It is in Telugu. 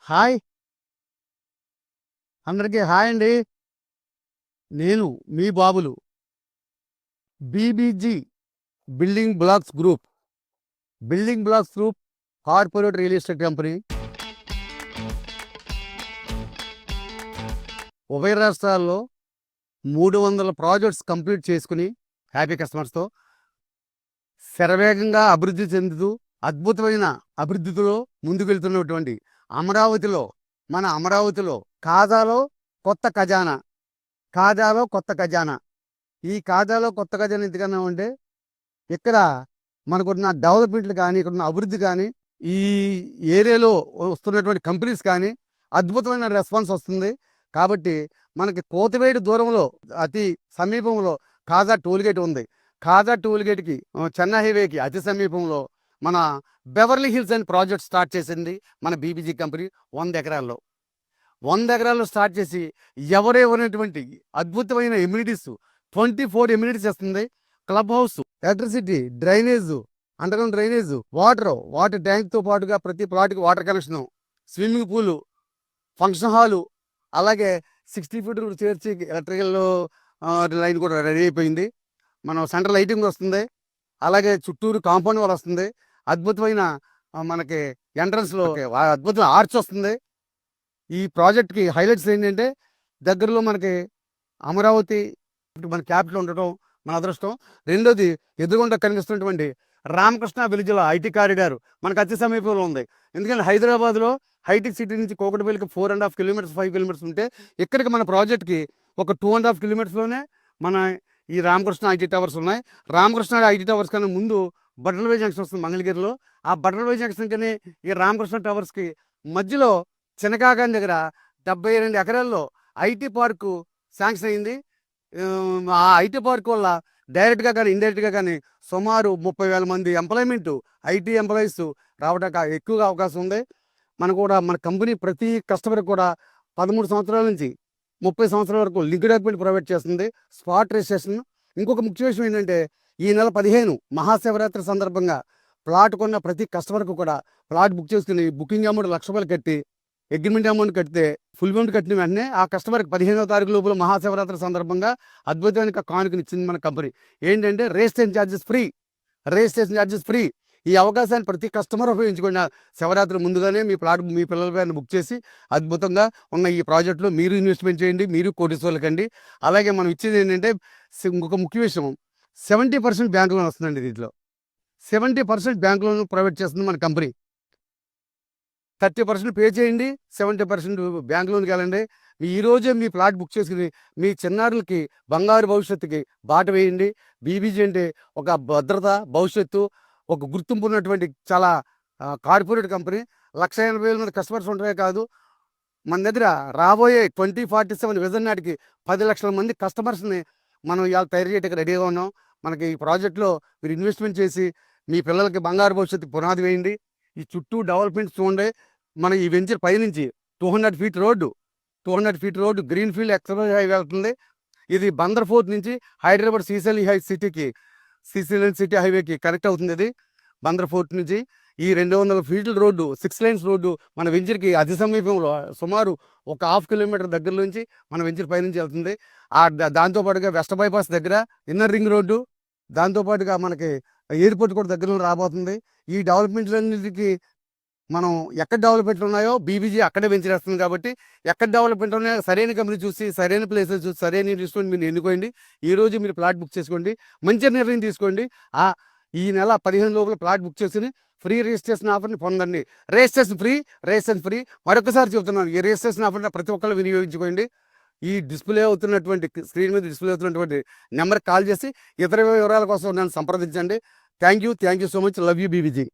హాయ్! అందరికీ హాయ్ అండి. నేను మీ బాబులు. BBG building blocks group. Building blocks group corporate real estate company. ఉభయ రాష్ట్రాల్లో 300 ప్రాజెక్ట్స్ కంప్లీట్ చేసుకుని హ్యాపీ కస్టమర్స్‌తో శరవేగంగా అభివృద్ధి చెందుతూ అద్భుతమైన అభివృద్ధిలో ముందుకెళ్తున్నటువంటి అమరావతిలో, మన అమరావతిలో కాజాలో కొత్త ఖజానా. కాజాలో కొత్త ఖజానా. ఈ కాజాలో కొత్త ఖజానా ఎందుకన్నా అంటే ఇక్కడ మనకున్న డెవలప్మెంట్లు కానీ, ఇక్కడున్న అభివృద్ధి కానీ, ఈ ఏరియాలో వస్తున్నటువంటి కంపెనీస్ కానీ అద్భుతమైన రెస్పాన్స్ వస్తుంది. కాబట్టి మనకి కోతవేడు దూరంలో అతి సమీపంలో కాజా టోల్గేట్ ఉంది. కాజా టోల్గేట్కి చెన్నై హైవేకి అతి సమీపంలో మన బెవర్లీ హిల్స్ అనే ప్రాజెక్ట్ స్టార్ట్ చేసింది మన బీబీజీ కంపెనీ 100 ఎకరాల్లో. 100 ఎకరాల్లో స్టార్ట్ చేసి ఎవరెవరైనటువంటి అద్భుతమైన ఎమ్యూనిటీస్ 24 ఎమ్యూనిటీస్ ఇస్తుంది. Club house, electricity, drainage, underground drainage, water ట్యాంక్తో పాటుగా ప్రతి ప్లాట్కి water connection, swimming pool, function hall, అలాగే 60 ఫీట్ చేర్చి ఎలక్ట్రికల్ లైన్ కూడా రెడీ అయిపోయింది. మనం సెంట్రల్ లైటింగ్ వస్తుంది. అలాగే చుట్టూరు కాంపౌండ్ వాల్ వస్తుంది. అద్భుతమైన మనకి ఎంట్రన్స్లో అద్భుతమైన ఆర్చ్ వస్తుంది. ఈ ప్రాజెక్ట్కి హైలైట్స్ ఏంటంటే దగ్గరలో మనకి అమరావతి మన క్యాపిటల్ ఉండటం మన అదృష్టం. రెండోది ఎదురుగుండా కనిపిస్తున్నటువంటి రామకృష్ణ విలేజ్లో ఐటీ కారిడార్ మనకు అతి సమీపంలో ఉంది. ఎందుకంటే హైదరాబాద్లో హైటెక్ సిటీ నుంచి కోకటపల్లికి 4.5 కిలోమీటర్స్ 5 కిలోమీటర్స్ ఉంటే ఇక్కడికి మన ప్రాజెక్ట్కి ఒక 2.5 కిలోమీటర్స్లోనే మన ఈ రామకృష్ణ ఐటీ టవర్స్ ఉన్నాయి. రామకృష్ణ ఐటీ టవర్స్ కన్నా ముందు బటర్వే జంక్షన్ వస్తుంది మంగళగిరిలో. ఆ బటర్వే జంక్షన్ కన్నా ఈ రామకృష్ణ టవర్స్కి మధ్యలో చినకాగాని దగ్గర 72 ఎకరాల్లో ఐటీ పార్కు శాంక్షన్ అయింది. ఆ ఐటీ పార్క్ వల్ల డైరెక్ట్గా కానీ ఇండైరెక్ట్గా కానీ సుమారు 30,000 మంది ఎంప్లాయ్మెంట్ ఐటీ ఎంప్లాయీస్ రావడానికి ఎక్కువగా అవకాశం ఉంది. మన కంపెనీ ప్రతి కస్టమర్కి కూడా 13 సంవత్సరాల నుంచి 30 సంవత్సరాల వరకు లింక్ డాక్యుమెంట్ ప్రొవైడ్ చేస్తుంది. Spot registration. ఇంకొక ముఖ్య విషయం ఏంటంటే ఈ నెల 15 మహాశివరాత్రి సందర్భంగా ప్లాట్ కొన్న ప్రతి కస్టమర్కు కూడా ప్లాట్ బుక్ చేసుకుని బుకింగ్ అమౌంట్ ₹1,00,000 కట్టి అగ్రిమెంట్ అమౌంట్ కడితే ఫుల్ అమౌంట్ కట్టిన వెంటనే ఆ కస్టమర్కి 15వ తారీఖు లోపల మహాశివరాత్రి సందర్భంగా అద్భుతమైన కానుకని ఇచ్చింది మన కంపెనీ. ఏంటంటే రిజిస్ట్రేషన్ ఛార్జెస్ ఫ్రీ. ఈ అవకాశాన్ని ప్రతి కస్టమర్ ఉపయోగించుకున్న శివరాత్రి ముందుగానే మీ ప్లాట్ మీ పిల్లల పైన బుక్ చేసి అద్భుతంగా ఉన్న ఈ ప్రాజెక్టులో మీరు ఇన్వెస్ట్మెంట్ చేయండి. మీరు కోటీశ్వర్లకండి. అలాగే మనం ఇచ్చేది ఏంటంటే ఇంకొక ముఖ్య విషయం 70% బ్యాంక్ లోన్ వస్తుందండి. దీంట్లో 70% బ్యాంక్ లోన్ ప్రొవైడ్ చేస్తుంది మన కంపెనీ. 30% పే చేయండి, 70% బ్యాంక్ లోన్కి వెళ్ళండి. ఈరోజే మీ ప్లాట్ బుక్ చేసుకుని మీ చిన్నారులకి బంగారు భవిష్యత్తుకి బాట వేయండి. బీబీజీ అంటే ఒక భద్రత, భవిష్యత్తు, ఒక గుర్తింపు ఉన్నటువంటి చాలా కార్పొరేట్ కంపెనీ. 1,80,000 మంది కస్టమర్స్ ఉండటమే కాదు, మన దగ్గర రాబోయే 2047 విజన్ నాటికి 10 లక్షల మంది కస్టమర్స్ని మనం ఇవాళ తయారు చేయడానికి రెడీగా ఉన్నాం. మనకి ఈ ప్రాజెక్ట్లో మీరు ఇన్వెస్ట్మెంట్ చేసి మీ పిల్లలకి బంగారు భవిష్యత్తు పునాది వేయండి. ఈ చుట్టూ డెవలప్మెంట్స్ చూడండి. మన ఈ వెంచర్ పైనుంచి 200 feet road green field express highway వెళ్తుంది. ఇది బందర్ ఫోర్ట్ నుంచి హైదరాబాద్ శ్రీశైలం సిటీ హైవేకి కనెక్ట్ అవుతుంది. ఇది బందర్ ఫోర్ట్ నుంచి ఈ 200 ఫీట్ల రోడ్డు 6 లైన్స్ రోడ్డు మన వెంచర్కి అతి సమీపంలో సుమారు ఒక 1/2 కిలోమీటర్ దగ్గర నుంచి మన వెంచర్ పైనుంచి వెళ్తుంది. దాంతోపాటుగా వెస్ట్ బైపాస్ దగ్గర ఇన్నర్ రింగ్ రోడ్డు, దాంతోపాటుగా మనకి ఎయిర్పోర్ట్ కూడా దగ్గరలో రాబోతుంది. ఈ డెవలప్మెంట్లన్నిటికీ మనం ఎక్కడ డెవలప్మెంట్లు ఉన్నాయో బీబీజీ అక్కడే వెంచరేస్తుంది. కాబట్టి ఎక్కడ డెవలప్మెంట్ ఉన్నాయో సరైన కంపెనీ చూసి, సరైన ప్లేసెస్ చూసి, సరైన ఇన్వెస్ట్మెంట్ మీరు ఎన్నుకోండి. ఈరోజు మీరు ప్లాట్ బుక్ చేసుకోండి. మంచి నిర్ణయం తీసుకోండి. ఈ నెల 15 లోపల ప్లాట్ బుక్ చేసుకుని ఫ్రీ రిజిస్ట్రేషన్ ఆఫర్ని పొందండి. Registration free. మరొకసారి చెబుతున్నాను, ఈ రిజిస్ట్రేషన్ ఆఫర్ని ప్రతి ఒక్కరు వినియోగించుకోండి. ఈ స్క్రీన్ మీద డిస్ప్లే అవుతున్నటువంటి నెంబర్కి కాల్ చేసి ఇతర వివరాల కోసం నన్ను సంప్రదించండి. Thank you so much. Love you BBG.